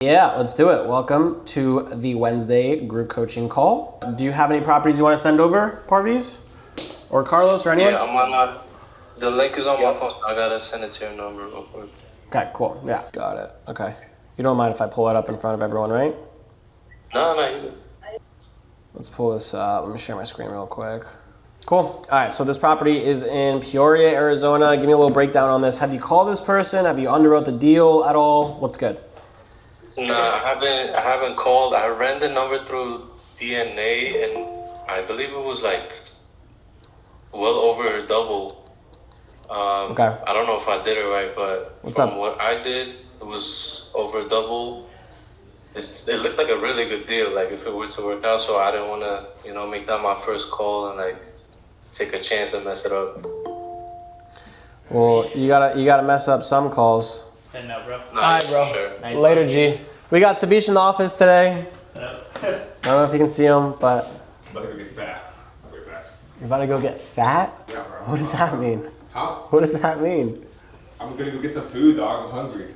Yeah, let's do it. Welcome to the Wednesday group coaching call. Do you have any properties you want to send over, Parviz? Or Carlos or anyone? Yeah, I'm on the link is on my phone, so I gotta send it to your number real quick. Okay, cool. Yeah, got it. Okay. You don't mind if I pull it up in front of everyone, right? No. Let's pull this up. Let me share my screen real quick. Cool. All right, so this property is in Peoria, Arizona. Give me a little breakdown on this. Have you called this person? Have you underwrote the deal at all? What's good? No, I haven't called. I ran the number through DNA, and I believe it was like well over double. Okay. I don't know if I did it right, but From what I did, it was over double. It looked like a really good deal, like if it were to work out. So I didn't want to, make that my first call and like take a chance and mess it up. Well, you gotta mess up some calls. And no, bro. No, All right, bro. Sure. Nice. Later, G. We got Tabish in the office today. I don't know if you can see him, but I'm about to go get fat. I'll be back. you're about to go get fat? Yeah, bro. What does that mean? Huh? What does that mean? I'm gonna go get some food, dog. I'm hungry.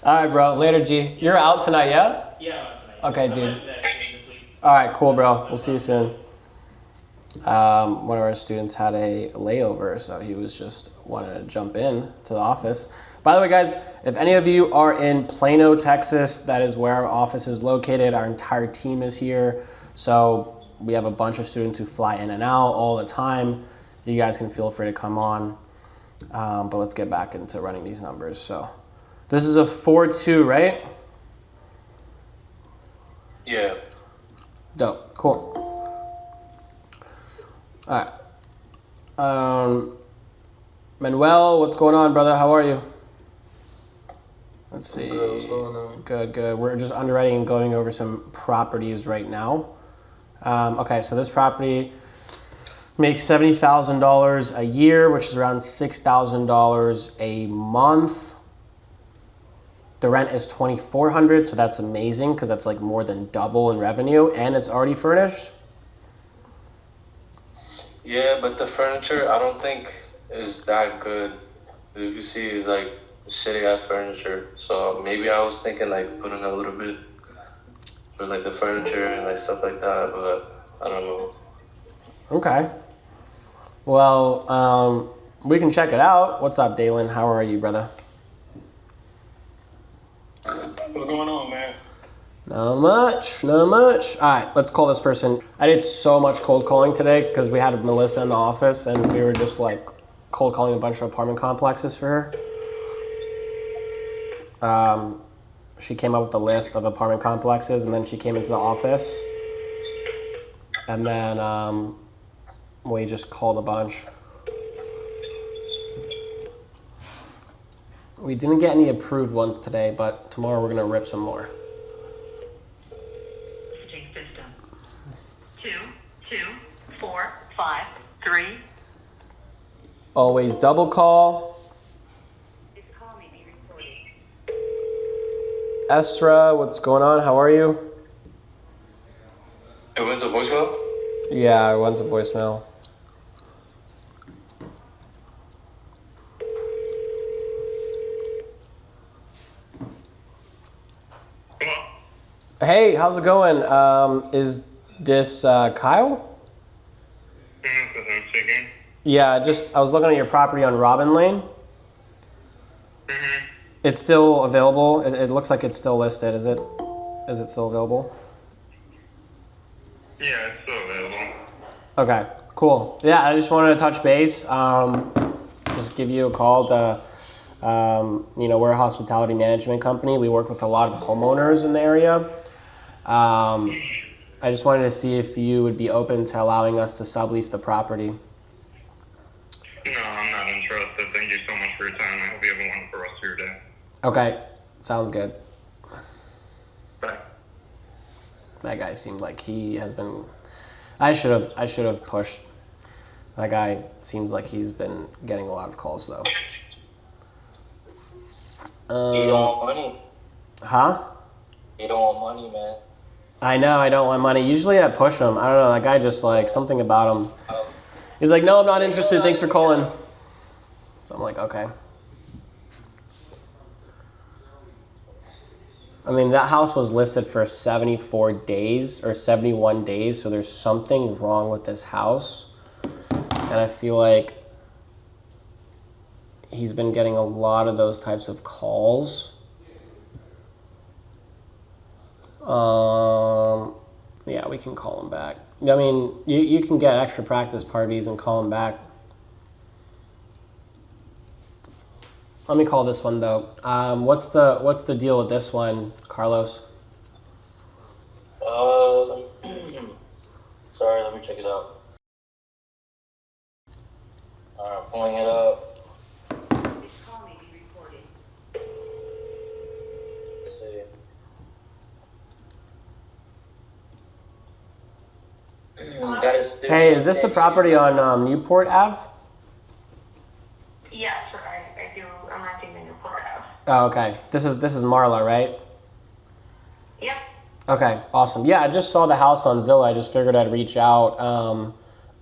All right, bro. Later, G. You're out tonight, yeah? Yeah, I'm out tonight. Okay, I'm dude. this week. All right, cool, bro. We'll see you soon. One of our students had a layover, so he was just wanted to jump in to the office. By the way, guys, if any of you are in Plano, Texas, that is where our office is located. Our entire team is here. So we have a bunch of students who fly in and out all the time. You guys can feel free to come on. But let's get back into running these numbers. So this is a 4-2, right? Yeah. Dope. Cool. All right. Manuel, what's going on, brother? How are you? Let's see. What's going on? Good. We're just underwriting and going over some properties right now. Okay, so this property makes $70,000 a year, which is around $6,000 a month. The rent is $2,400, so that's amazing because that's like more than double in revenue, and it's already furnished. Yeah, but the furniture I don't think is that good. If you see, it's like shitty ass furniture. So maybe I was thinking like putting a little bit for like the furniture and like stuff like that, but I don't know. Okay. Well, we can check it out. What's up, Dalen? How are you, brother? What's going on, man? Not much. All right, let's call this person. I did so much cold calling today because we had Melissa in the office and we were just like cold calling a bunch of apartment complexes for her. She came up with a list of apartment complexes and then she came into the office and then we just called a bunch. We didn't get any approved ones today, but tomorrow we're gonna rip some more. System. 2, 2, 4, 5, 3. Always double call. This call may be recorded. Esra, what's going on? How are you? It went to voicemail? Yeah, I went to voicemail. Hey, how's it going? Is this Kyle? Yeah, I was looking at your property on Robin Lane. It's still available. It looks like it's still listed. Is it still available? Yeah, it's still available. Okay, cool. Yeah, I just wanted to touch base. Just give you a call to, we're a hospitality management company. We work with a lot of homeowners in the area. I just wanted to see if you would be open to allowing us to sublease the property. No, I'm not interested. Thank you so much for your time. I hope you have a wonderful rest of your day. Okay, sounds good. Bye. That guy seemed like he has been. I should have pushed. That guy seems like he's been getting a lot of calls though. You don't want money. Huh? You don't want money, man. I know I don't want money. Usually I push him. I don't know. That guy just like something about him. He's like, no, I'm not interested. Thanks for calling. So I'm like, okay. I mean, that house was listed for 74 days or 71 days, so there's something wrong with this house. And I feel like he's been getting a lot of those types of calls. Yeah, we can call him back. I mean, you can get extra practice parties and call him back. Let me call this one though. What's the deal with this one, Carlos? Sorry, let me check it out. Alright, pulling it up. This call may be recorded. Let's see. Got his student. Hey, is this the property on Newport Ave? Yes, I do. I'm renting the Newport Ave. Oh, okay. This is Marla, right? Yep. Okay, awesome. Yeah, I just saw the house on Zillow. I just figured I'd reach out.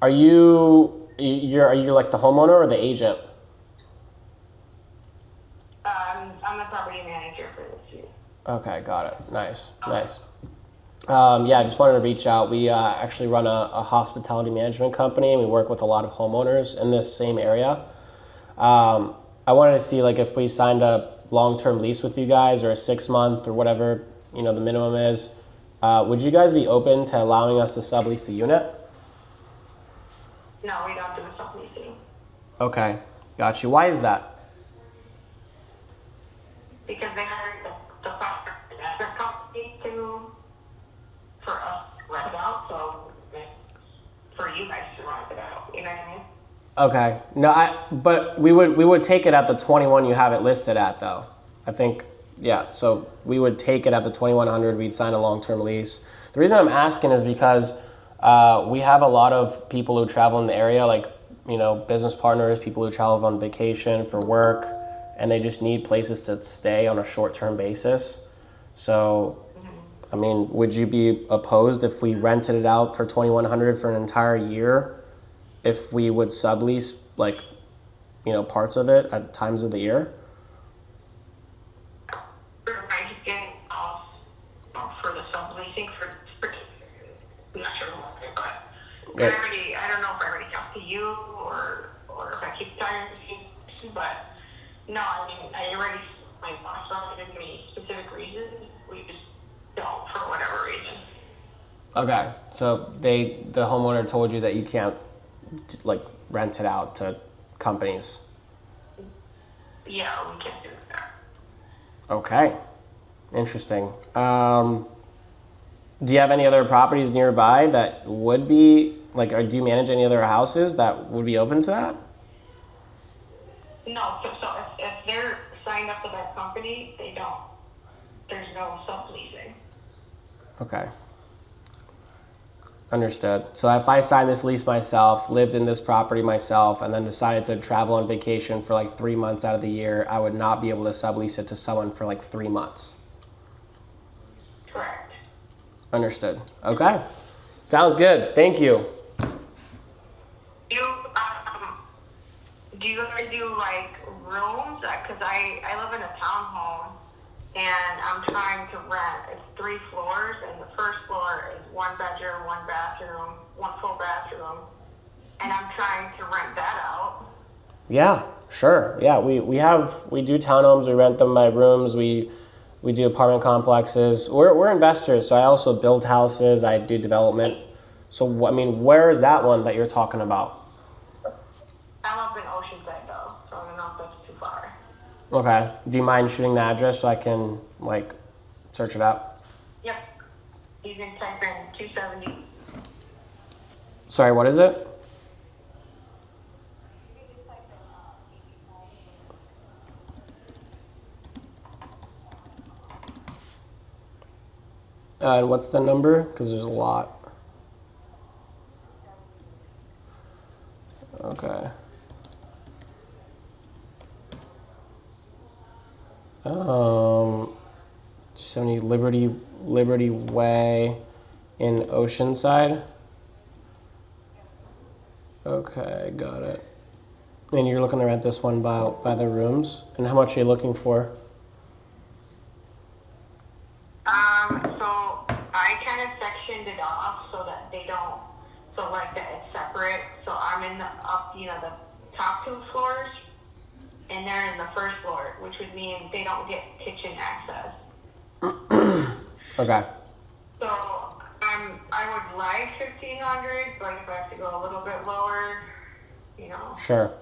Are you like the homeowner or the agent? I'm the property manager for this year. Okay, got it. Nice. Yeah, I just wanted to reach out. We actually run a hospitality management company, and we work with a lot of homeowners in this same area. I wanted to see like if we signed a long-term lease with you guys or a 6-month or whatever the minimum is. Would you guys be open to allowing us to sublease the unit? No, we don't do a subleasing Okay, got you. Why is that? because they hired the property management company for us to rent it out. So for you guys to rent it out, you know what I mean? Okay. No, but we would take it at the 21 you have it listed at though. I think, yeah. So we would take it at the 2100. We'd sign a long-term lease. The reason I'm asking is because we have a lot of people who travel in the area, like business partners, people who travel on vacation for work, and they just need places to stay on a short-term basis. So, I mean, would you be opposed if we rented it out for 2100 for an entire year? If we would sublease parts of it at times of the year? I just get off for the subleasing for I'm not sure why, but Yeah. I don't know if I already talked to you or if I keep telling you, but no, I mean, my boss already gave me specific reasons. We just don't for whatever reason. Okay, so the homeowner told you that you can't rent it out to companies. Yeah, we can't do that. Okay, interesting. Do you have any other properties nearby that would be or do you manage any other houses that would be open to that? No, so if they're signed up with that company, they don't. There's no subleasing. Okay. Understood. So if I signed this lease myself, lived in this property myself, and then decided to travel on vacation for 3 months out of the year, I would not be able to sublease it to someone for 3 months. Correct. Understood. Okay. Sounds good. Thank you. Do you guys do rooms? Because I live in a townhome and I'm trying to rent. It's 3 floors, and the first floor is 1 bedroom, 1 bathroom, 1 full bathroom, and I'm trying to rent that out. Yeah, sure. Yeah, we do townhomes. We rent them by rooms. We do apartment complexes. We're investors, so I also build houses. I do development. So I mean, where is that one that you're talking about? I'm up in Oceanside though, so I don't know if that's too far. Okay. Do you mind shooting the address so I can search it up? Yep. You can type in 270. Sorry, what is it? And what's the number? Because there's a lot. Okay. 270 Liberty Way in Oceanside. Okay, got it. And you're looking to rent this one by the rooms. And how much are you looking for? so like that it's separate. So I'm in the the top 2 floors, and they're in the first floor, which would mean they don't get kitchen access. Okay. So I would like 1,500, but if I have to go a little bit lower, Sure.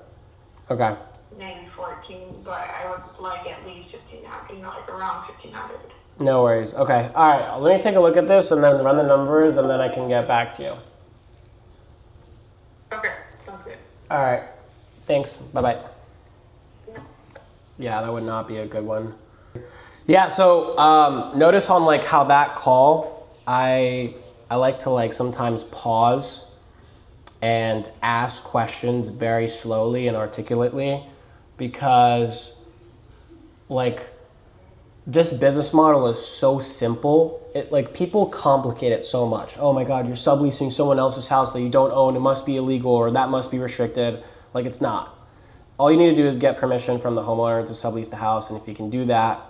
Okay. maybe 14, but I would like at least 1,500, like around 1,500. No worries. Okay. All right. Let me take a look at this and then run the numbers, and then I can get back to you. Okay, sounds good. All right. Thanks. Bye-bye. Yeah, that would not be a good one. Yeah, so notice on like how that call, I like to like sometimes pause and ask questions very slowly and articulately, because like this business model is so simple. It like people complicate it so much. Oh my God, you're subleasing someone else's house that you don't own. It must be illegal, or that must be restricted. Like, it's not. All you need to do is get permission from the homeowner to sublease the house, and if you can do that,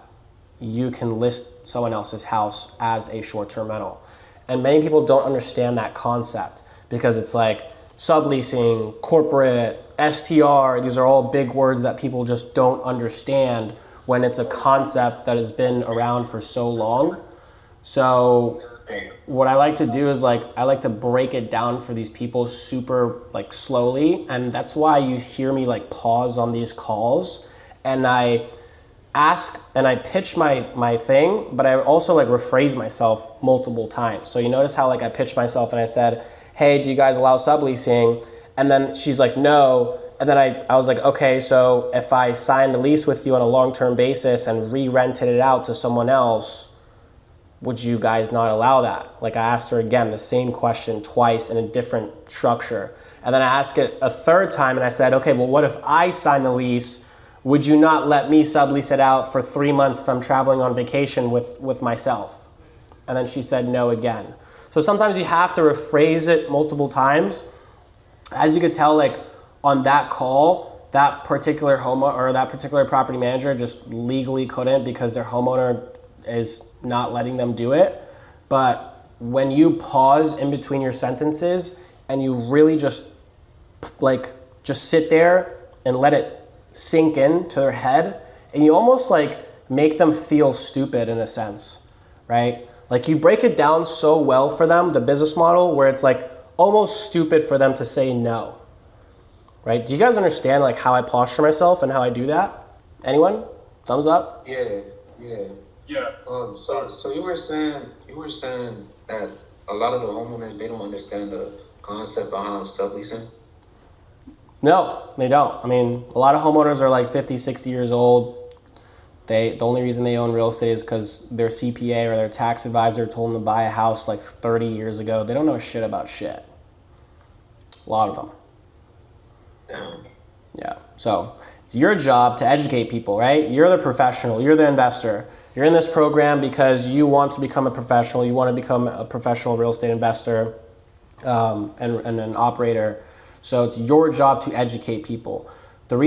you can list someone else's house as a short-term rental. And many people don't understand that concept, because it's like subleasing, corporate, STR, these are all big words that people just don't understand when it's a concept that has been around for so long. So what I like to do is like, I like to break it down for these people super like slowly. And that's why you hear me like pause on these calls, and I ask and I pitch my thing, but I also like rephrase myself multiple times. So you notice how like I pitched myself and I said, hey, do you guys allow subleasing? And then she's like, no. And then I was like, okay, so if I signed a lease with you on a long-term basis and re-rented it out to someone else, would you guys not allow that? Like, I asked her again the same question twice in a different structure. And then I asked it a third time and I said, okay, well, what if I sign the lease? Would you not let me sublease it out for 3 months if I'm traveling on vacation with myself? And then she said no again. So sometimes you have to rephrase it multiple times. As you could tell, like on that call, that particular that particular property manager just legally couldn't, because their homeowner is not letting them do it. But when you pause in between your sentences and you really just sit there and let it sink in to their head, and you almost like make them feel stupid in a sense, right? Like you break it down so well for them, the business model, where it's like almost stupid for them to say no, right? Do you guys understand like how I posture myself and how I do that? Anyone? Thumbs up? Yeah. So you were saying that a lot of the homeowners, they don't understand the concept behind subleasing. No, they don't. I mean, a lot of homeowners are like 50, 60 years old. The only reason they own real estate is because their CPA or their tax advisor told them to buy a house like 30 years ago. They don't know shit about shit. A lot of them. Yeah. So it's your job to educate people, right? You're the professional. You're the investor. You're in this program because you want to become a professional. You want to become a professional real estate investor and an operator. So it's your job to educate people. The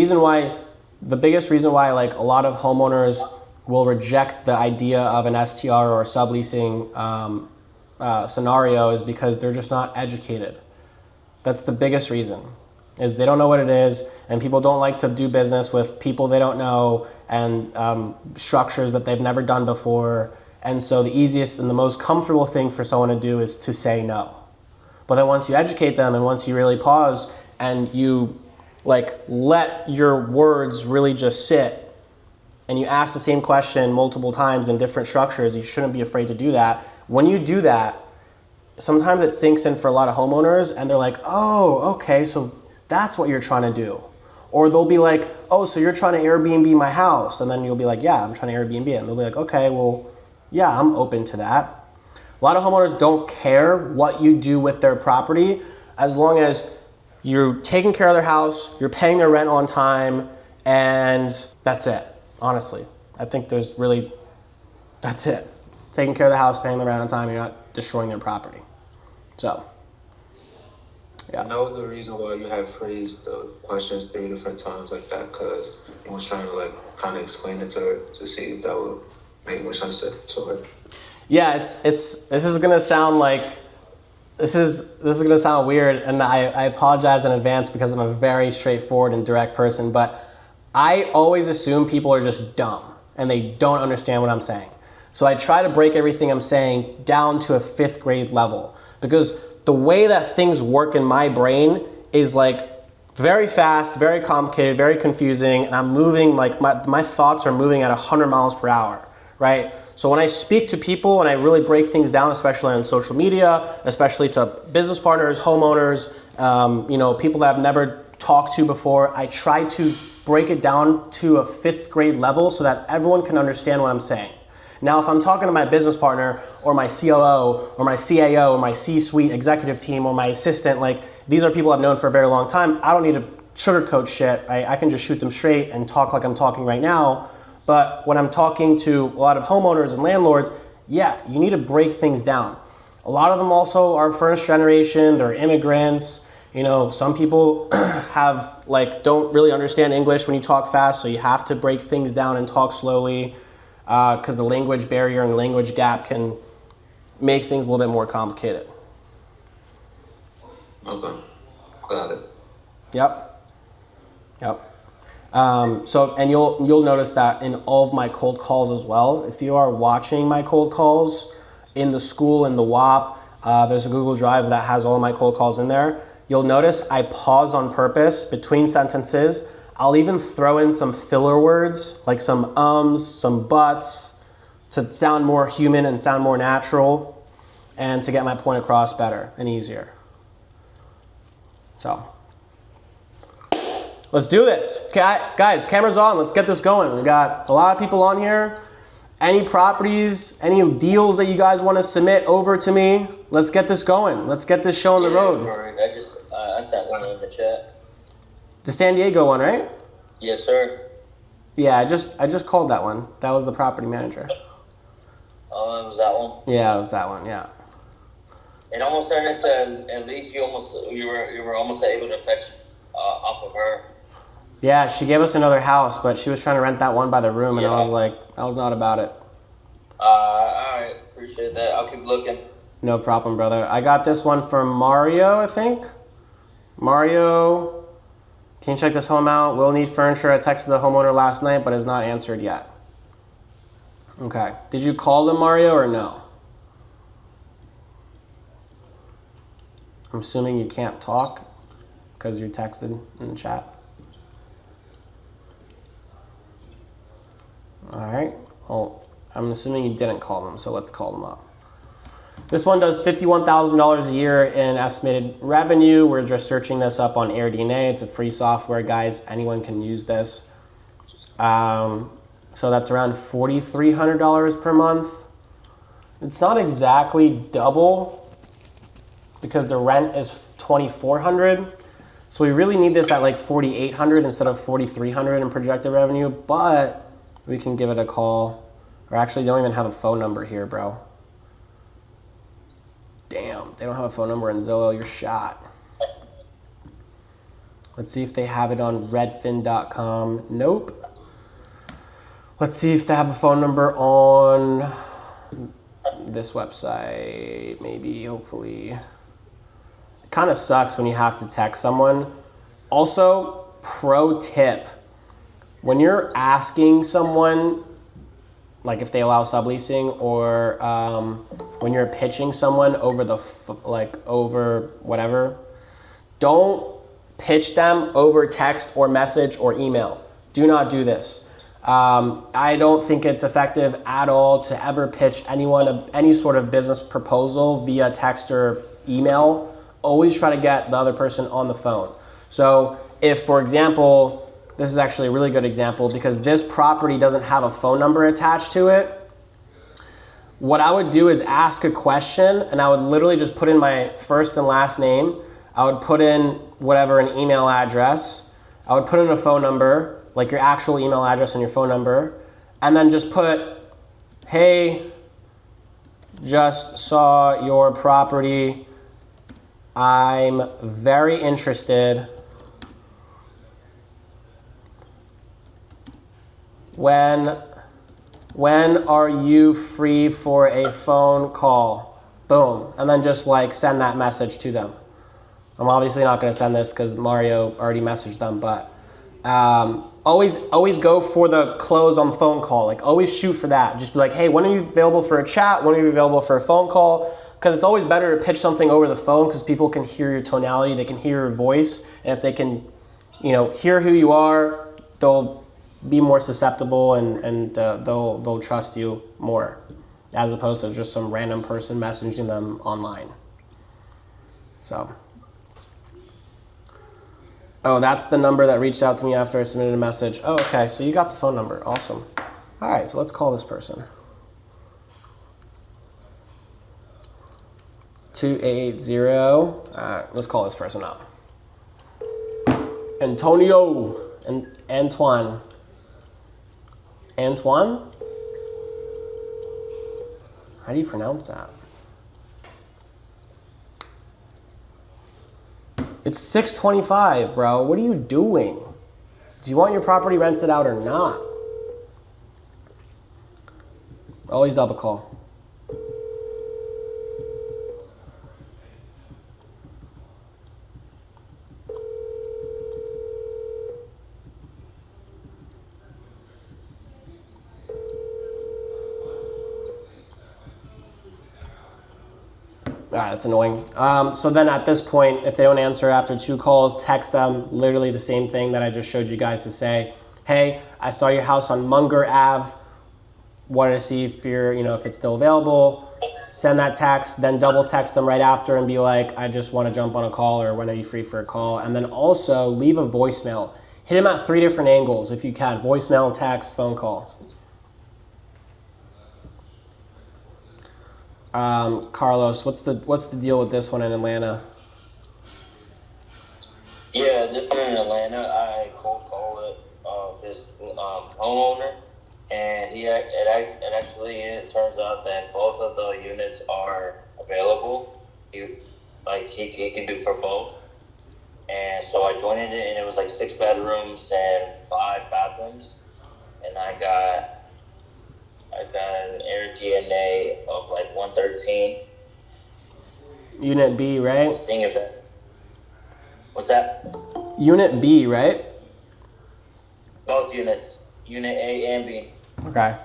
biggest reason why like a lot of homeowners will reject the idea of an STR or a subleasing scenario is because they're just not educated. That's the biggest reason, is they don't know what it is, and people don't like to do business with people they don't know and structures that they've never done before. And so the easiest and the most comfortable thing for someone to do is to say no. But then once you educate them and once you really pause and you like let your words really just sit and you ask the same question multiple times in different structures, you shouldn't be afraid to do that. When you do that, sometimes it sinks in for a lot of homeowners and they're like, oh, okay, so that's what you're trying to do. Or they'll be like, oh, so you're trying to Airbnb my house. And then you'll be like, yeah, I'm trying to Airbnb it. And they'll be like, okay, well, yeah, I'm open to that. A lot of homeowners don't care what you do with their property as long as you're taking care of their house, you're paying their rent on time, and that's it, honestly. I think that's it. Taking care of the house, paying the rent on time, you're not destroying their property. So, yeah. I know the reason why you have phrased the questions 3 different times like that, because you was trying to like kind of explain it to her to see if that would make more sense to her. Yeah, this is gonna sound like this is gonna sound weird, and I apologize in advance because I'm a very straightforward and direct person, but I always assume people are just dumb and they don't understand what I'm saying. So I try to break everything I'm saying down to a 5th grade level, because the way that things work in my brain is like very fast, very complicated, very confusing, and I'm moving, like my thoughts are moving at 100 miles per hour, right? So when I speak to people and I really break things down, especially on social media, especially to business partners, homeowners, people that I've never talked to before, I try to break it down to a 5th grade level so that everyone can understand what I'm saying. Now, if I'm talking to my business partner or my COO or my CAO or my C-suite executive team or my assistant, like these are people I've known for a very long time, I don't need to sugarcoat shit. I can just shoot them straight and talk like I'm talking right now. But when I'm talking to a lot of homeowners and landlords, yeah, you need to break things down. A lot of them also are first generation, they're immigrants. Some people don't really understand English when you talk fast, so you have to break things down and talk slowly, because the language barrier and language gap can make things a little bit more complicated. Okay, got it. Yep. And you'll notice that in all of my cold calls as well. If you are watching my cold calls in the school, in the WAP, there's a Google Drive that has all of my cold calls in there. You'll notice I pause on purpose between sentences. I'll even throw in some filler words, like some ums, some buts, to sound more human and sound more natural, and to get my point across better and easier. So, let's do this. Okay, guys, cameras on, let's get this going. We got a lot of people on here. Any properties, any deals that you guys want to submit over to me, let's get this going. Let's get this show on the road. I sent one in the chat. The San Diego one, right? Yes, sir. Yeah, I just called that one. That was the property manager. Oh, it was that one? Yeah, it was that one, yeah. It almost turned into, at least you were almost able to fetch off of her. Yeah, she gave us another house, but she was trying to rent that one by the room, and I was like, I was not about it. Alright, appreciate that. I'll keep looking. No problem, brother. I got this one from Mario, I think. Mario, can you check this home out? Will need furniture. I texted the homeowner last night, but has not answered yet. Okay. Did you call them, Mario, or no? I'm assuming you can't talk because you texted in the chat. All right. Well, I'm assuming you didn't call them, so let's call them up. This one does $51,000 a year in estimated revenue. We're just searching this up on AirDNA. It's a free software, guys. Anyone can use this. So that's around $4,300 per month. It's not exactly double because the rent is $2,400. So we really need this at like $4,800 instead of $4,300 in projected revenue, but we can give it a call. Or actually, they don't even have a phone number here, bro. Damn, they don't have a phone number in Zillow. You're shot. Let's see if they have it on redfin.com. Nope. Let's see if they have a phone number on this website. Maybe, hopefully. It kind of sucks when you have to text someone. Also, pro tip. When you're asking someone, like if they allow subleasing, or when you're pitching someone over over whatever, don't pitch them over text or message or email. Do not do this. I don't think it's effective at all to ever pitch anyone any sort of business proposal via text or email. Always try to get the other person on the phone. So if, for example, this is actually a really good example because this property doesn't have a phone number attached to it. What I would do is ask a question, and I would literally just put in my first and last name. I would put in whatever, an email address. I would put in a phone number, like your actual email address and your phone number, and then just put, hey, just saw your property. I'm very interested. When are you free for a phone call? Boom. And then just like send that message to them. I'm obviously not going to send this because Mario already messaged them, but always go for the close on the phone call. Like always shoot for that. Just be like, hey, when are you available for a chat? When are you available for a phone call? Because it's always better to pitch something over the phone because people can hear your tonality, they can hear your voice, and if they can, hear who you are, they'll be more susceptible and they'll trust you more, as opposed to just some random person messaging them online. So. Oh, that's the number that reached out to me after I submitted a message. Oh, okay, so you got the phone number. Awesome. All right, so let's call this person. 2880. All right, let's call this person up. Antonio and Antoine. Antoine? How do you pronounce that? It's 6:25, bro. What are you doing? Do you want your property rented out or not? Always double call. That's annoying. So then at this point, if they don't answer after 2 calls, text them literally the same thing that I just showed you guys to say, hey, I saw your house on Munger Ave. Wanted to see if if it's still available. Send that text, then double text them right after and be like, I just want to jump on a call, or when are you free for a call? And then also leave a voicemail. Hit them at 3 different angles if you can. Voicemail, text, phone call. Carlos, what's the deal with this one in Atlanta? Yeah, this one in Atlanta, I cold called this homeowner, and it turns out that both of the units are available. He can do for both, and so I joined it, and it was like 6 bedrooms and 5 bathrooms, and I got an air DNA of like 113. Unit B, right? Seeing if that. What's that? Unit B, right? Both units, Unit A and B. Okay.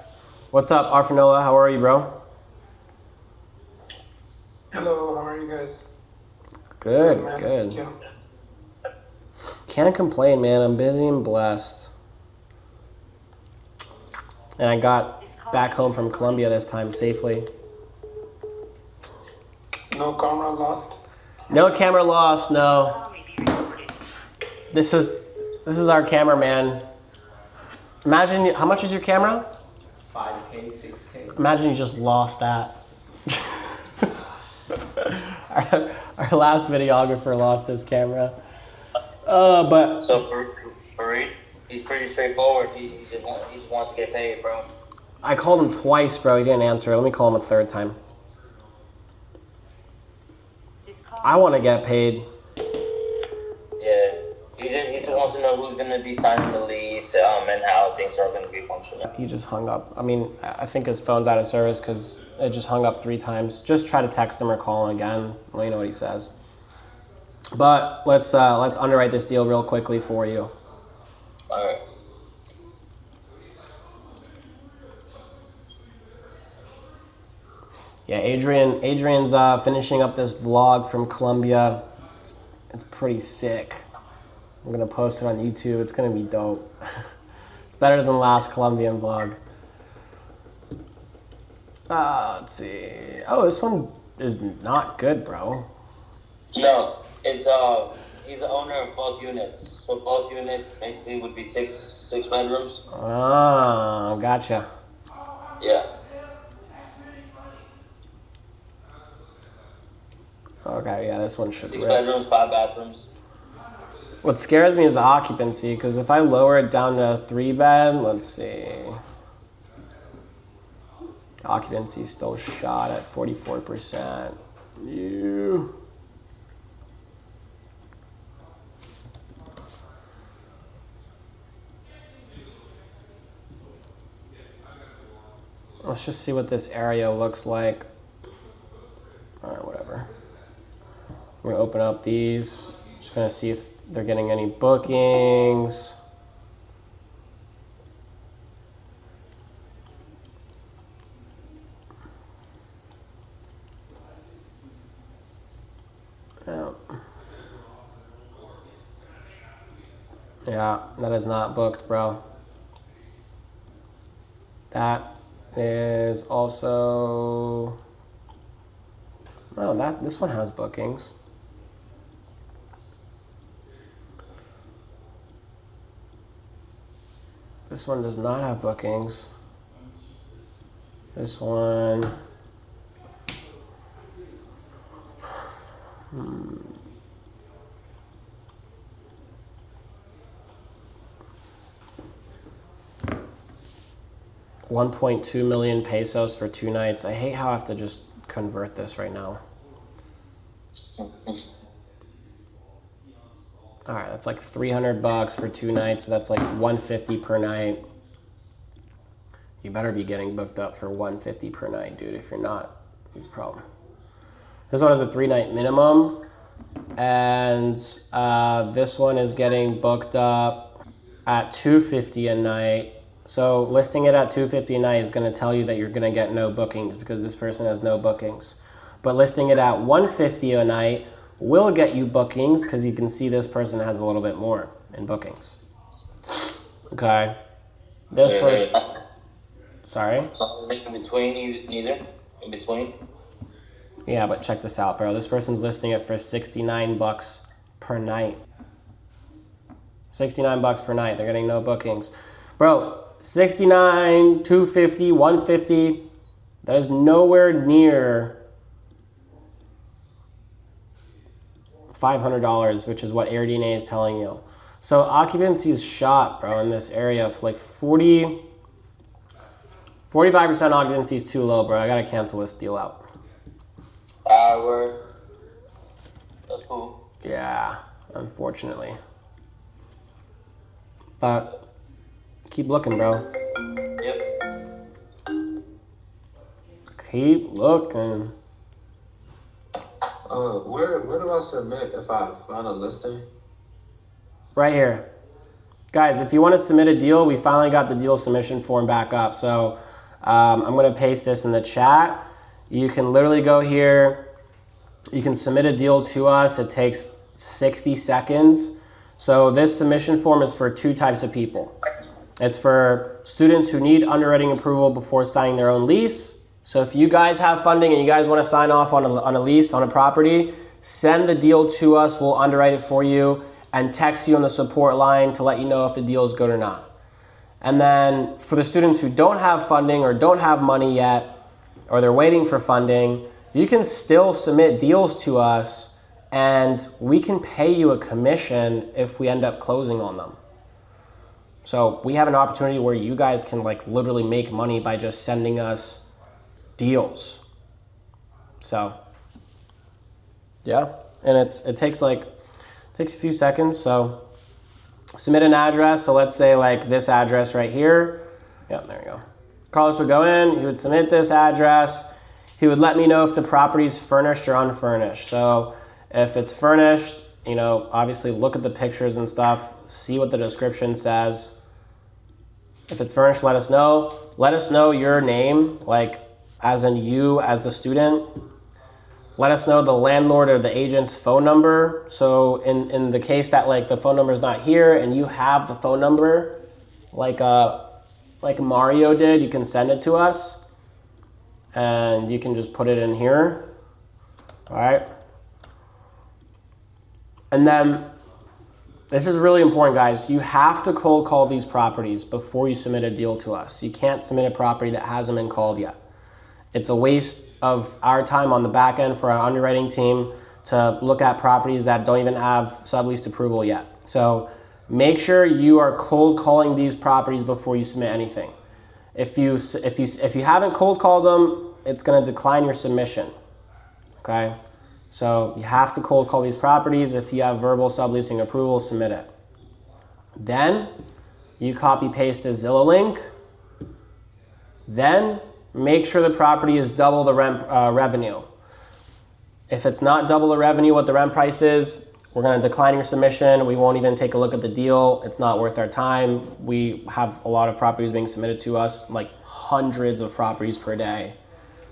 What's up, Arfanola? How are you, bro? Hello, how are you guys? Good, man. good. Yeah. Can't complain, man. I'm busy and blessed. And I got back home from Colombia this time safely. No camera lost? No camera lost, no. This is our cameraman. Imagine, how much is your camera? 5K, 6K. Imagine you just lost that. our last videographer lost his camera. But So Fareed, he's pretty straightforward. He just wants to get paid, bro. I called him twice, bro. He didn't answer. Let me call him a third time. I want to get paid. Yeah, he just wants to know who's going to be signing the lease and how things are going to be functioning. He just hung up. I mean, I think his phone's out of service because it just hung up 3 times. Just try to text him or call him again. Let me know what he says. But let's underwrite this deal real quickly for you. All right. Yeah, Adrian's finishing up this vlog from Colombia. It's pretty sick. I'm gonna post it on YouTube. It's gonna be dope. It's better than the last Colombian vlog. Let's see. Oh, this one is not good, bro. No, it's he's the owner of both units. So both units basically would be six bedrooms. Ah, gotcha. Yeah. Okay, yeah, this one should 6 rip. bedrooms, 5 bathrooms. What scares me is the occupancy, because if I lower it down to 3 bed, let's see. Occupancy still shot at 44%. You. Let's just see what this area looks like. I'm gonna open up these. Just gonna see if they're getting any bookings. Yeah, that is not booked, bro. That is also, oh, this one has bookings. This one does not have bookings. This one, $1.2 million pesos for 2 nights. I hate how I have to just convert this right now. All right, that's like $300 for 2 nights. So that's like $150 per night. You better be getting booked up for $150 per night, dude. If you're not, it's a problem. This one is a 3-night minimum, and this one is getting booked up at $250 a night. So listing it at $250 a night is going to tell you that you're going to get no bookings because this person has no bookings. But listing it at $150 a night will get you bookings because you can see this person has a little bit more in bookings. Okay. This person. Sorry? Something in between, neither? In between? Yeah, but check this out, bro. This person's listing it for $69 per night. $69 per night. They're getting no bookings. Bro, 69, 250, 150. That is nowhere near $500, which is what AirDNA is telling you. So occupancy is shot, bro, in this area. For like 45% occupancy is too low, bro. I gotta cancel this deal out. Word. That's cool. Yeah, unfortunately. But keep looking, bro. Yep. Keep looking. Where do I submit if I find a listing? Right here. Guys, if you want to submit a deal, we finally got the deal submission form back up. So I'm going to paste this in the chat. You can literally go here. You can submit a deal to us. It takes 60 seconds. So this submission form is for 2 types of people. It's for students who need underwriting approval before signing their own lease. So if you guys have funding and you guys want to sign off on a lease on a property, send the deal to us. We'll underwrite it for you and text you on the support line to let you know if the deal is good or not. And then for the students who don't have funding or don't have money yet, or they're waiting for funding, you can still submit deals to us and we can pay you a commission if we end up closing on them. So we have an opportunity where you guys can like literally make money by just sending us deals. So yeah, and it takes a few seconds. So submit an address. So let's say like this address right here. Yeah, there you go. Carlos would go in, he would submit this address. He would let me know if the property is furnished or unfurnished. So if it's furnished, you know, obviously look at the pictures and stuff, see what the description says. If it's furnished, let us know. Let us know your name, like as in you as the student. Let us know the landlord or the agent's phone number. So in the case that like the phone number is not here and you have the phone number, like Mario did, you can send it to us and you can just put it in here. All right. And then this is really important, guys. You have to cold call these properties before you submit a deal to us. You can't submit a property that hasn't been called yet. It's a waste of our time on the back end for our underwriting team to look at properties that don't even have sublease approval yet. So make sure you are cold calling these properties before you submit anything. If you haven't cold called them, it's going to decline your submission. Okay? So you have to cold call these properties. If you have verbal subleasing approval, submit it. Then you copy paste the Zillow link. Then make sure the property is double the revenue. If it's not double the revenue what the rent price is, we're going to decline your submission. We won't even take a look at the deal. It's not worth our time. We have a lot of properties being submitted to us, like hundreds of properties per day,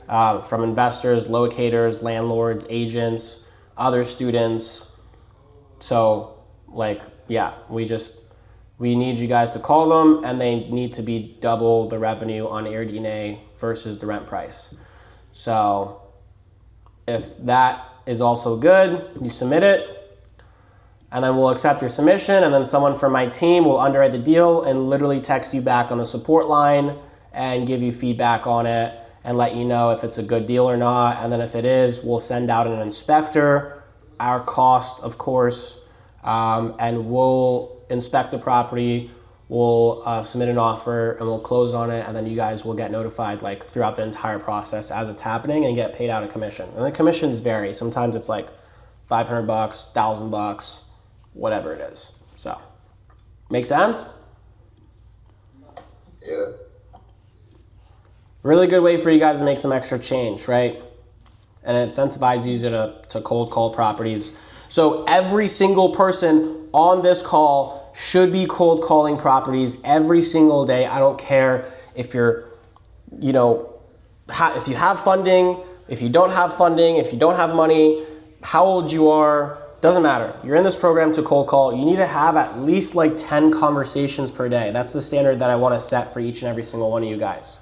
from investors, locators, landlords, agents, other students. So, like, yeah, we need you guys to call them, and they need to be double the revenue on AirDNA versus the rent price. So if that is also good, you submit it, and then we'll accept your submission, and then someone from my team will underwrite the deal and literally text you back on the support line and give you feedback on it and let you know if it's a good deal or not. And then if it is, we'll send out an inspector, our cost, of course, and we'll inspect the property, we'll submit an offer, and we'll close on it, and then you guys will get notified like throughout the entire process as it's happening and get paid out a commission. And the commissions vary. Sometimes it's like $500, $1,000, whatever it is. So, make sense? Yeah. Really good way for you guys to make some extra change, right? And it incentivizes you to cold call properties. So every single person on this call should be cold calling properties every single day. I don't care if you're, if you have funding, if you don't have funding, if you don't have money, how old you are, doesn't matter. You're in this program to cold call. You need to have at least like 10 conversations per day. That's the standard that I want to set for each and every single one of you guys.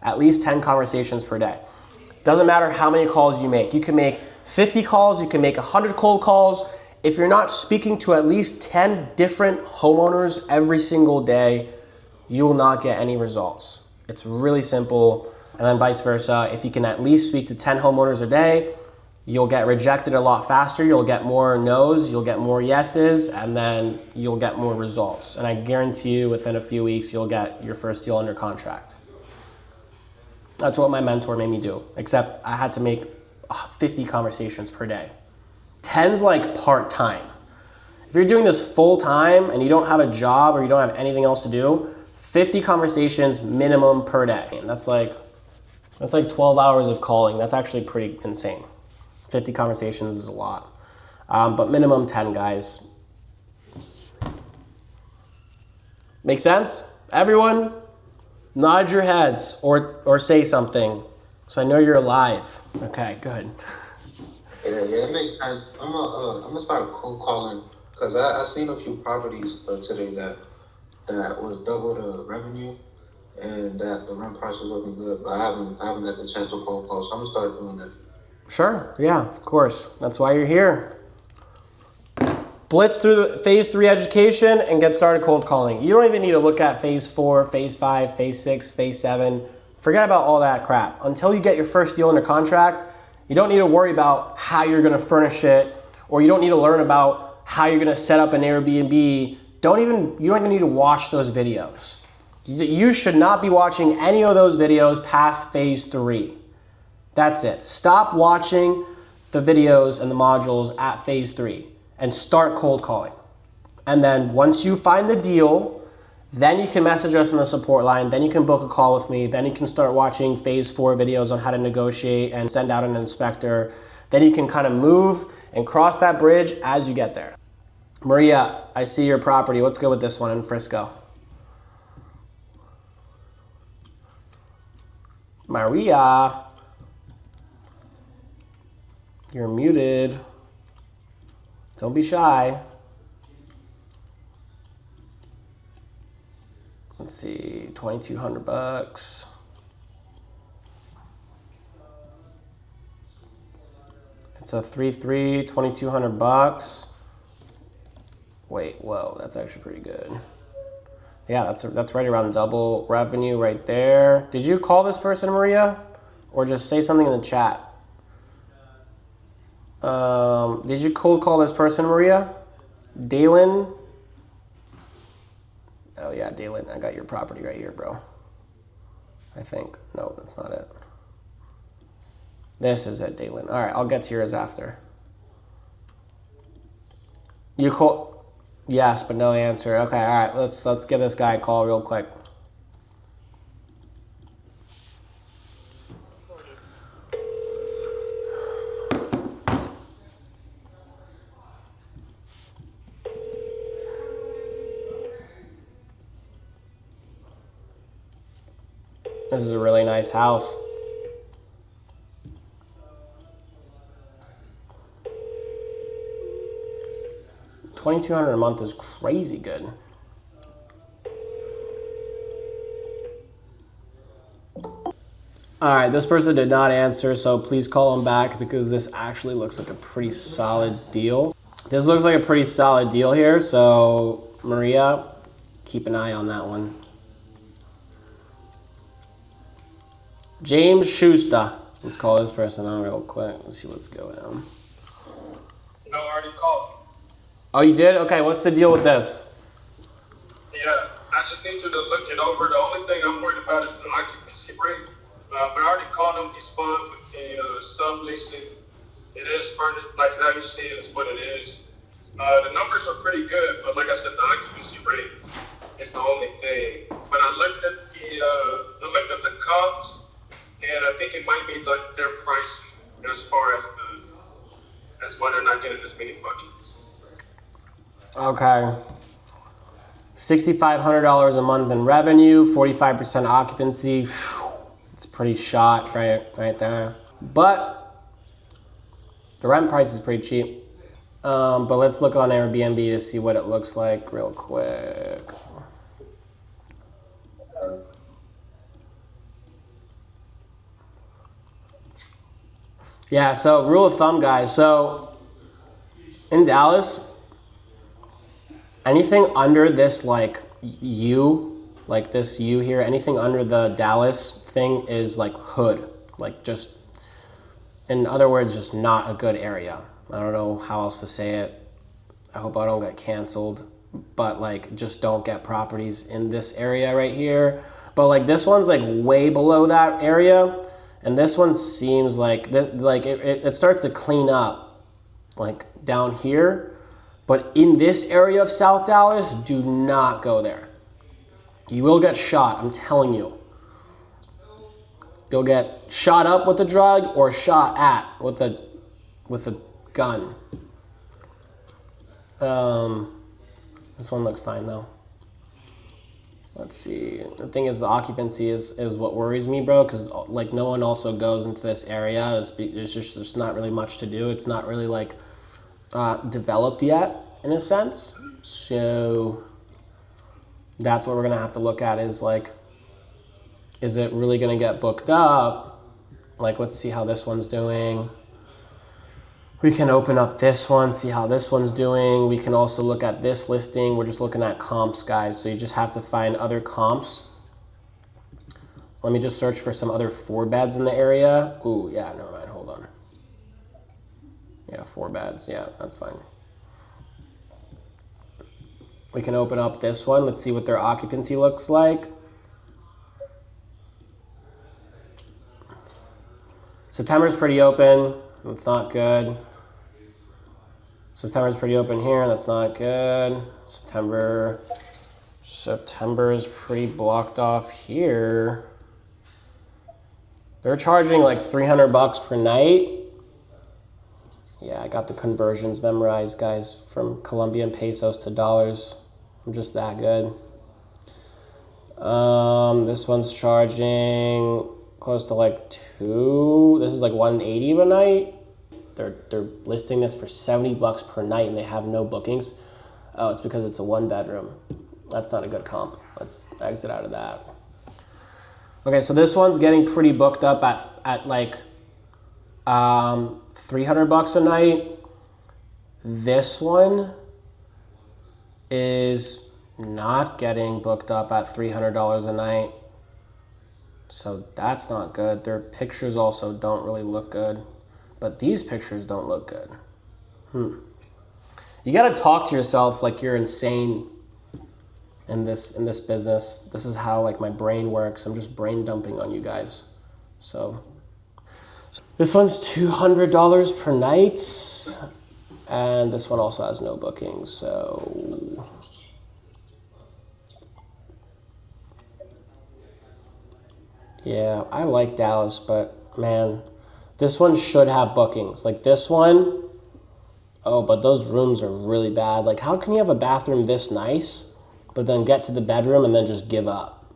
At least 10 conversations per day. Doesn't matter how many calls you make. You can make 50 calls, you can make 100 cold calls. If you're not speaking to at least 10 different homeowners every single day, you will not get any results. It's really simple. And then vice versa. If you can at least speak to 10 homeowners a day, you'll get rejected a lot faster. You'll get more no's, you'll get more yeses, and then you'll get more results. And I guarantee you within a few weeks, you'll get your first deal under contract. That's what my mentor made me do, except I had to make 50 conversations per day. 10's like part-time. If you're doing this full-time and you don't have a job or you don't have anything else to do, 50 conversations minimum per day. And that's like 12 hours of calling. That's actually pretty insane. 50 conversations is a lot. But minimum 10, guys. Make sense? Everyone? Nod your heads or say something so I know you're alive. Okay, good. Yeah, it makes sense. I'm gonna start cold calling because I seen a few properties today that was double the revenue and that the rent price was looking good, but I haven't got the chance to cold call, so I'm gonna start doing that. Sure, yeah, of course. That's why you're here. Blitz through the phase 3 education and get started cold calling. You don't even need to look at phase 4, phase 5, phase 6, phase 7. Forget about all that crap. Until you get your first deal under contract, you don't need to worry about how you're gonna furnish it, or you don't need to learn about how you're gonna set up an Airbnb. You don't even need to watch those videos. You should not be watching any of those videos past phase 3. That's it. Stop watching the videos and the modules at phase 3 and start cold calling. And then once you find the deal, then you can message us on the support line, then you can book a call with me, then you can start watching phase 4 videos on how to negotiate and send out an inspector. Then you can kind of move and cross that bridge as you get there. Maria, I see your property. Let's go with this one in Frisco. Maria, you're muted. Don't be shy. Let's see, $2,200. It's a 3-3, $2,200. Wait, whoa, that's actually pretty good. Yeah, that's right around double revenue right there. Did you call this person, Maria? Or just say something in the chat? Did you cold call this person, Maria? Dalen? Oh yeah, Dalen, I got your property right here, bro. I think. No, that's not it. This is it, Dalen. All right, I'll get to yours after. You call? Yes, but no answer. Okay, all right. Let's give this guy a call real quick. This is a really nice house. $2,200 a month is crazy good. All right, this person did not answer, so please call them back because this actually looks like a pretty solid deal. This looks like a pretty solid deal here, so Maria, keep an eye on that one. James Schuster. Let's call this person on real quick. Let's see what's going on. No, I already called. Oh, you did? Okay, what's the deal with this? Yeah, I just need you to look it over. The only thing I'm worried about is the occupancy rate. But I already called him. He's fine with the subleasing. It is furnished, like how you see it is what it is. The numbers are pretty good, but like I said, the occupancy rate is the only thing. But I looked at the comps, and I think it might be like their pricing as far as why they're not getting as many buckets. Okay. $6,500 a month in revenue, 45% occupancy. It's pretty shot right there. But the rent price is pretty cheap. But let's look on Airbnb to see what it looks like real quick. Yeah, so rule of thumb, guys. So in Dallas, anything under this like U, like this U here, anything under the Dallas thing is like hood. Like just, in other words, just not a good area. I don't know how else to say it. I hope I don't get canceled. But like just don't get properties in this area right here. But like this one's like way below that area. And this one seems like it starts to clean up like down here. But in this area of South Dallas, do not go there. You will get shot, I'm telling you. You'll get shot up with a drug or shot at with a gun. This one looks fine though. Let's see. The thing is, the occupancy is what worries me, bro, because like no one also goes into this area. There's just not really much to do. It's not really like developed yet in a sense. So that's what we're gonna have to look at is like, is it really gonna get booked up? Like, let's see how this one's doing. We can open up this one, see how this one's doing. We can also look at this listing. We're just looking at comps, guys. So you just have to find other comps. Let me just search for some other 4-beds in the area. Ooh, yeah, never mind, hold on. Yeah, 4 beds, yeah, that's fine. We can open up this one. Let's see what their occupancy looks like. September's pretty open. That's not good. September's pretty open here. That's not good. September is pretty blocked off here. They're charging like $300 per night. Yeah, I got the conversions memorized, guys, from Colombian pesos to dollars. I'm just that good. This one's charging close to like 2. This is like $180 a night. They're listing this for $70 per night and they have no bookings. Oh, it's because it's a 1-bedroom. That's not a good comp. Let's exit out of that. Okay, so this one's getting pretty booked up at like $300 a night. This one is not getting booked up at $300 a night. So that's not good. Their pictures also don't really look good. But these pictures don't look good. You gotta talk to yourself like you're insane in this business. This is how like my brain works. I'm just brain dumping on you guys. So this one's $200 per night. And this one also has no bookings, so yeah, I like Dallas, but man, this one should have bookings. Like this one, oh, but those rooms are really bad. Like how can you have a bathroom this nice, but then get to the bedroom and then just give up?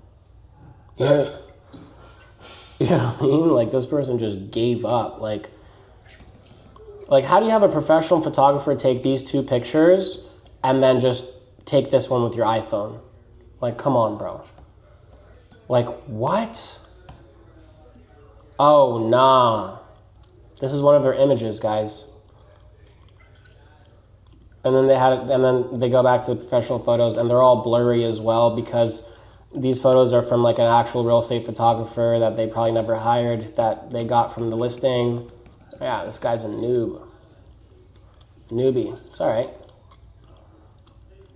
You You know what I mean? Like, this person just gave up. Like, how do you have a professional photographer take these 2 pictures and then just take this one with your iPhone? Like, come on, bro. Like, what? Oh, nah. This is one of their images, guys. And then they go back to the professional photos, and they're all blurry as well because these photos are from like an actual real estate photographer that they probably never hired, that they got from the listing. Yeah, this guy's a noob. Newbie. It's all right.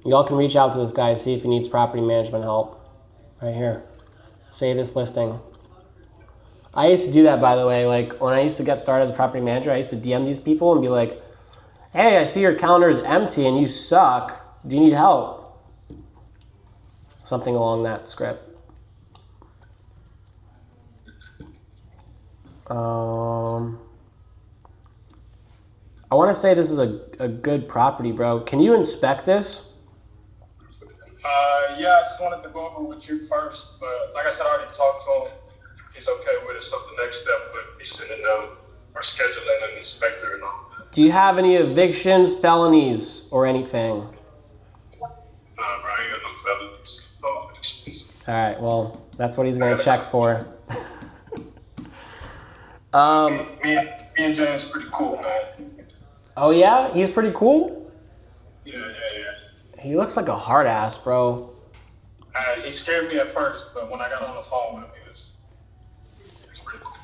Y'all can reach out to this guy, see if he needs property management help. Right here. Save this listing. I used to do that, by the way. Like, when I used to get started as a property manager, I used to DM these people and be like, hey, I see your calendar is empty and you suck. Do you need help? Something along that script. I want to say this is a good property, bro. Can you inspect this? Yeah, I just wanted to go over with you first, but like I said, I already talked to him. He's okay with it, so the next step would be sending them or scheduling an inspector and all that. Do you have any evictions, felonies, or anything? Bro, I ain't got no felonies, no evictions. All right, well, that's what he's going to check for. Me and James pretty cool, man. Oh, yeah? He's pretty cool? Yeah. He looks like a hard ass, bro. He scared me at first, but when I got on the phone with him, he was pretty cool.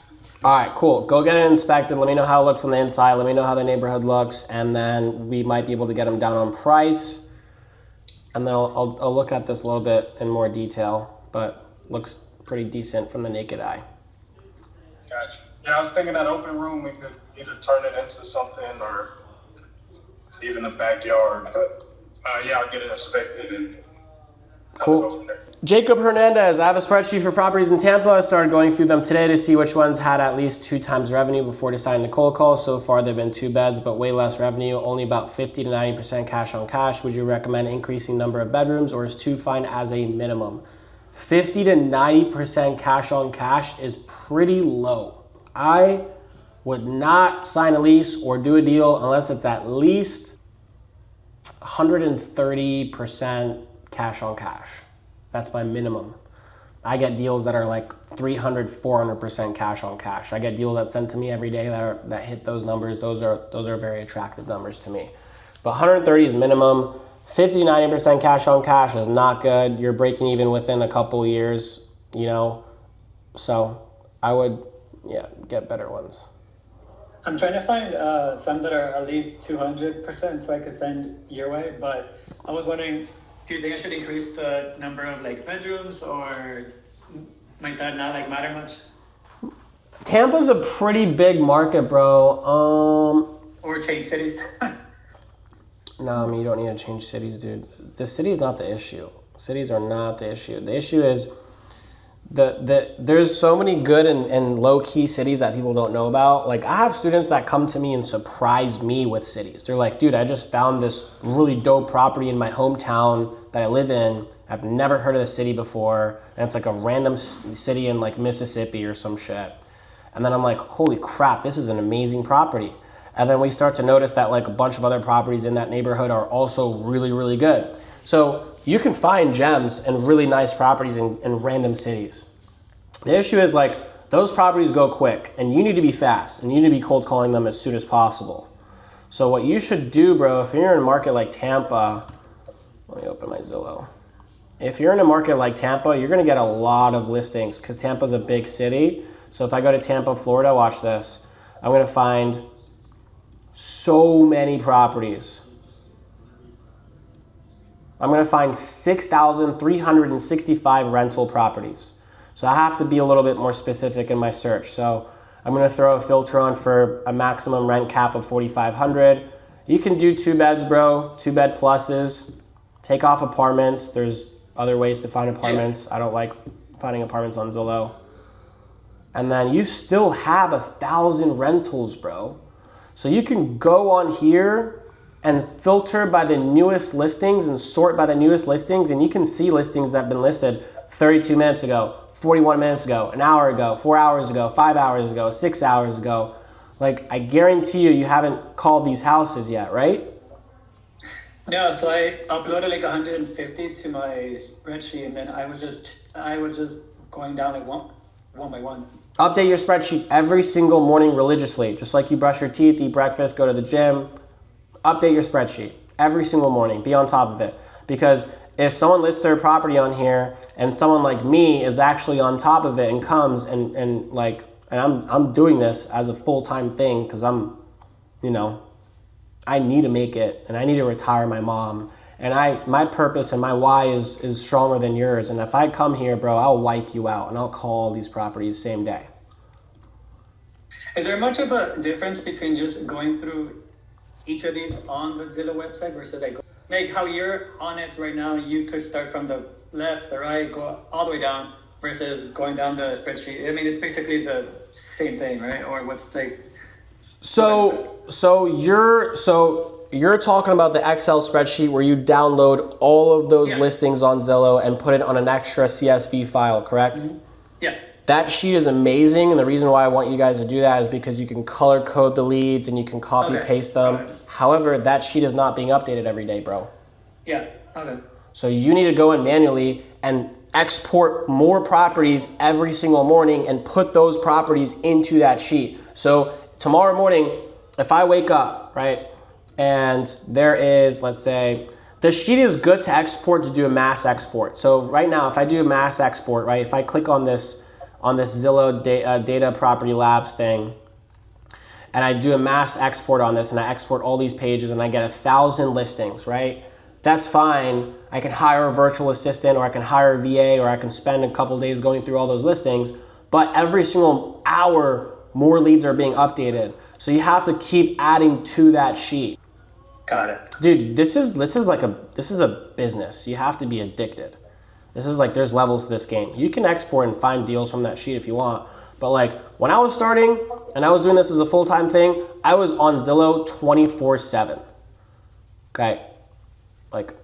All right, cool. Go get it inspected. Let me know how it looks on the inside. Let me know how the neighborhood looks, and then we might be able to get him down on price. And then I'll look at this a little bit in more detail, but looks pretty decent from the naked eye. Gotcha. Yeah, I was thinking that open room, we could either turn it into something or even a backyard. But yeah, I'll get it inspected and cool. go from there. Jacob Hernandez, I have a spreadsheet for properties in Tampa. I started going through them today to see which ones had at least 2 times revenue before deciding to cold call. So far, there have been 2 beds, but way less revenue, only about 50 to 90% cash on cash. Would you recommend increasing number of bedrooms, or is 2 fine as a minimum? 50 to 90% cash on cash is pretty low. I would not sign a lease or do a deal unless it's at least 130% cash on cash. That's my minimum. I get deals that are like 300, 400% cash on cash. I get deals that sent to me every day that hit those numbers. Those are very attractive numbers to me. But 130 is minimum. 50, 90% cash on cash is not good. You're breaking even within a couple years, you know. So I would, get better ones. I'm trying to find some that are at least 200% so I could send your way, but I was wondering, do you think I should increase the number of like bedrooms, or might that not like matter much? Tampa's a pretty big market, bro. Or change cities? No, I mean, you don't need to change cities, dude. The city's not the issue. Cities are not the issue. The issue is there's so many good and low-key cities that people don't know about. Like, I have students that come to me and surprise me with cities. They're like, dude, I just found this really dope property in my hometown that I live in. I've never heard of the city before. And it's like a random city in like Mississippi or some shit. And then I'm like, holy crap, this is an amazing property. And then we start to notice that like a bunch of other properties in that neighborhood are also really, really good. So you can find gems and really nice properties in random cities. The issue is like those properties go quick and you need to be fast and you need to be cold calling them as soon as possible. So what you should do, bro, if you're in a market like Tampa, let me open my Zillow. If you're in a market like Tampa, you're gonna get a lot of listings because Tampa's a big city. So if I go to Tampa, Florida, watch this. I'm gonna find so many properties. I'm going to find 6,365 rental properties. So I have to be a little bit more specific in my search. So I'm going to throw a filter on for a maximum rent cap of 4,500. You can do 2 beds, bro, 2 bed pluses. Take off apartments. There's other ways to find apartments. I don't like finding apartments on Zillow. And then you still have 1,000 rentals, bro. So you can go on here and filter by the newest listings and sort by the newest listings, and you can see listings that have been listed 32 minutes ago, 41 minutes ago, an hour ago, 4 hours ago, 5 hours ago, 6 hours ago. Like, I guarantee you haven't called these houses yet, right? No, so I uploaded like 150 to my spreadsheet, and then I was just going down like one by one. Update your spreadsheet every single morning religiously, just like you brush your teeth, eat breakfast, go to the gym. Update your spreadsheet every single morning. Be on top of it. Because if someone lists their property on here and someone like me is actually on top of it and comes and I'm doing this as a full-time thing because I'm, I need to make it and I need to retire my mom. And my purpose and my why is stronger than yours. And if I come here, bro, I'll wipe you out and I'll call these properties same day. Is there much of a difference between just going through each of these on the Zillow website versus like how you're on it right now? You could start from the left, the right, go all the way down versus going down the spreadsheet. I mean, it's basically the same thing, right? Or what's like? So you're talking about the Excel spreadsheet where you download all of those listings on Zillow and put it on an extra CSV file, correct? Mm-hmm. Yeah. That sheet is amazing, and the reason why I want you guys to do that is because you can color code the leads and you can copy paste them. However, that sheet is not being updated every day, bro. Yeah. Okay. So you need to go in manually and export more properties every single morning and put those properties into that sheet. So tomorrow morning, if I wake up, right, and there is, let's say, the sheet is good to export to do a mass export. So right now, if I do a mass export, right, if I click on this Zillow data property labs thing, and I do a mass export on this and I export all these pages and I get 1,000 listings, right? That's fine. I can hire a virtual assistant or I can hire a VA or I can spend a couple days going through all those listings. But every single hour, more leads are being updated. So you have to keep adding to that sheet. Got it. Dude, this is a business. You have to be addicted. This is like, there's levels to this game. You can export and find deals from that sheet if you want. But like when I was starting and I was doing this as a full-time thing, I was on Zillow 24/7. Okay. Like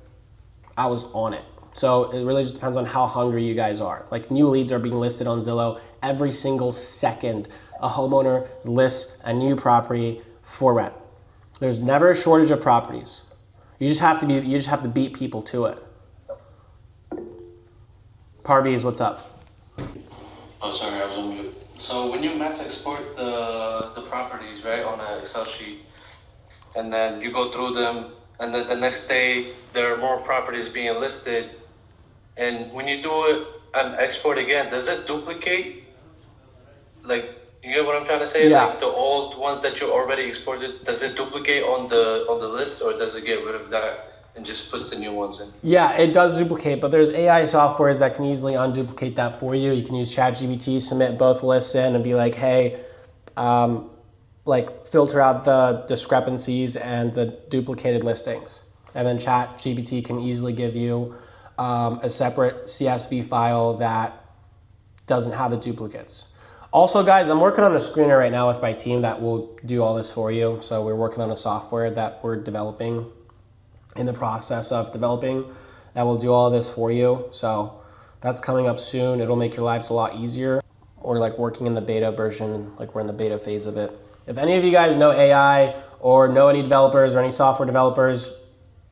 I was on it. So it really just depends on how hungry you guys are. Like new leads are being listed on Zillow every single second. A homeowner lists a new property for rent. There's never a shortage of properties. You just have to beat people to it. Parviz, what's up? Oh, sorry, I was on mute. So when you mass export the properties, right, on an Excel sheet, and then you go through them, and then the next day there are more properties being listed, and when you do it and export again, does it duplicate? Like, you get what I'm trying to say? Yeah. Like the old ones that you already exported, does it duplicate on the list, or does it get rid of that and just puts the new ones in? Yeah, it does duplicate, but there's AI softwares that can easily unduplicate that for you. You can use ChatGPT, submit both lists in and be like, hey, filter out the discrepancies and the duplicated listings. And then ChatGPT can easily give you a separate CSV file that doesn't have the duplicates. Also, guys, I'm working on a screener right now with my team that will do all this for you. So we're working on a software that we're developing, in the process of developing, that will do all this for you. So that's coming up soon. It'll make your lives a lot easier. Or like working in the beta version, like we're in the beta phase of it. If any of you guys know AI or know any developers or any software developers,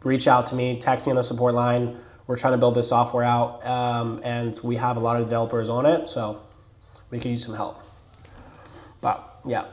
reach out to me, text me on the support line. We're trying to build this software out and we have a lot of developers on it, so we could use some help. But yeah.